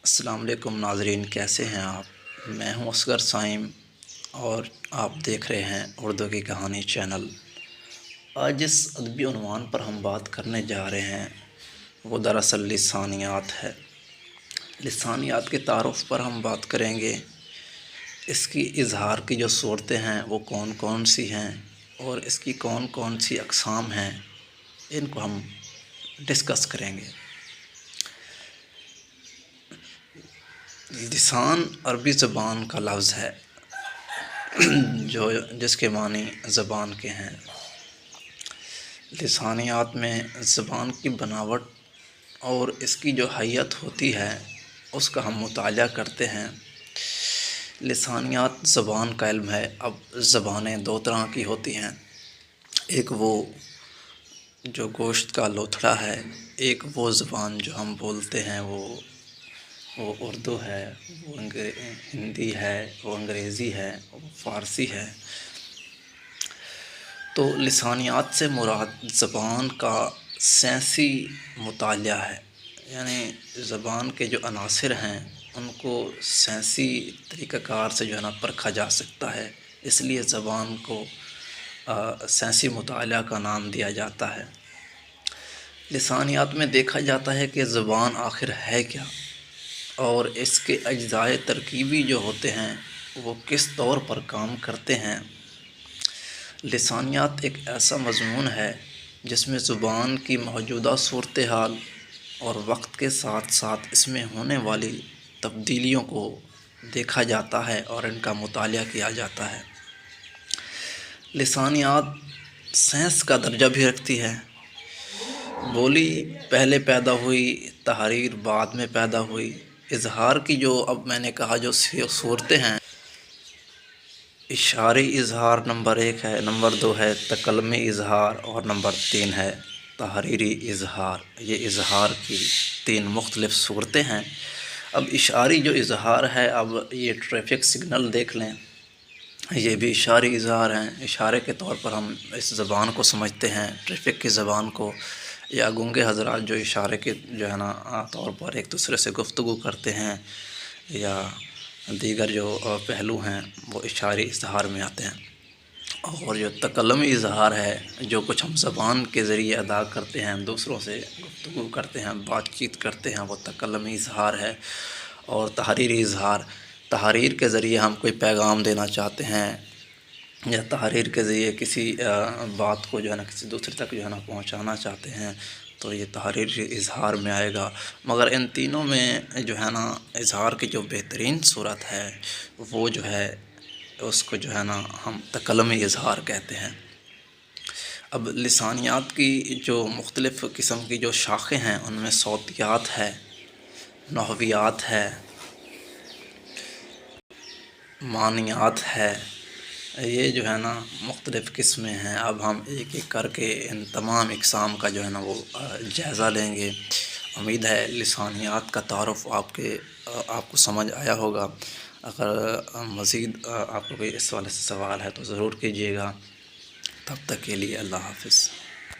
السلام علیکم ناظرین، کیسے ہیں آپ؟ میں ہوں اصغر صائم اور آپ دیکھ رہے ہیں اردو کی کہانی چینل۔ آج جس ادبی عنوان پر ہم بات کرنے جا رہے ہیں وہ دراصل لسانیات ہے۔ لسانیات کے تعارف پر ہم بات کریں گے، اس کی اظہار کی جو صورتیں ہیں وہ کون کون سی ہیں اور اس کی کون کون سی اقسام ہیں، ان کو ہم ڈسکس کریں گے۔ لسان عربی زبان کا لفظ ہے جس کے معنی زبان کے ہیں۔ لسانیات میں زبان کی بناوٹ اور اس کی جو حیت ہوتی ہے اس کا ہم مطالعہ کرتے ہیں۔ لسانیات زبان کا علم ہے۔ اب زبانیں دو طرح کی ہوتی ہیں، ایک وہ جو گوشت کا لوتھڑا ہے، ایک وہ زبان جو ہم بولتے ہیں وہ اردو ہے، وہ ہندی ہے، وہ انگریزی ہے، وہ فارسی ہے۔ تو لسانیات سے مراد زبان کا سائنسی مطالعہ ہے، یعنی زبان کے جو عناصر ہیں ان کو سائنسی طریقہ کار سے پرکھا جا سکتا ہے، اس لیے زبان کو سائنسی مطالعہ کا نام دیا جاتا ہے۔ لسانیات میں دیکھا جاتا ہے کہ زبان آخر ہے کیا اور اس کے اجزائے ترکیبی جو ہوتے ہیں وہ کس طور پر کام کرتے ہیں۔ لسانیات ایک ایسا مضمون ہے جس میں زبان کی موجودہ صورتحال اور وقت کے ساتھ ساتھ اس میں ہونے والی تبدیلیوں کو دیکھا جاتا ہے اور ان کا مطالعہ کیا جاتا ہے۔ لسانیات سائنس کا درجہ بھی رکھتی ہے۔ بولی پہلے پیدا ہوئی، تحریر بعد میں پیدا ہوئی۔ اظہار کی جو اب میں نے کہا جو صورتیں ہیں، اشاری اظہار نمبر 1 ہے، نمبر 2 ہے تکلمی اظہار اور نمبر 3 ہے تحریری اظہار۔ یہ اظہار کی 3 مختلف صورتیں ہیں۔ اب اشاری جو اظہار ہے، اب یہ ٹریفک سگنل دیکھ لیں، یہ بھی اشاری اظہار ہیں۔ اشارے کے طور پر ہم اس زبان کو سمجھتے ہیں، ٹریفک کی زبان کو، یا گونگے حضرات جو اشارے کے طور پر ایک دوسرے سے گفتگو کرتے ہیں، یا دیگر جو پہلو ہیں وہ اشاری اظہار میں آتے ہیں۔ اور جو تکلمی اظہار ہے، جو کچھ ہم زبان کے ذریعے ادا کرتے ہیں، دوسروں سے گفتگو کرتے ہیں، بات چیت کرتے ہیں، وہ تکلمی اظہار ہے۔ اور تحریری اظہار، تحریر کے ذریعے ہم کوئی پیغام دینا چاہتے ہیں یا تحریر کے ذریعے کسی بات کو کسی دوسرے تک پہنچانا چاہتے ہیں تو یہ تحریری اظہار میں آئے گا۔ مگر ان تینوں میں اظہار کی جو بہترین صورت ہے وہ اس کو ہم تکلمی اظہار کہتے ہیں۔ اب لسانیات کی جو مختلف قسم کی جو شاخیں ہیں ان میں صوتیات ہے، نحویات ہے، معنیات ہے، یہ مختلف قسمیں ہیں۔ اب ہم ایک ایک کر کے ان تمام اقسام کا وہ جائزہ لیں گے۔ امید ہے لسانیات کا تعارف آپ کو سمجھ آیا ہوگا۔ اگر مزید آپ کو کوئی اس والے سے سوال ہے تو ضرور کیجیے گا۔ تب تک کے لیے اللہ حافظ۔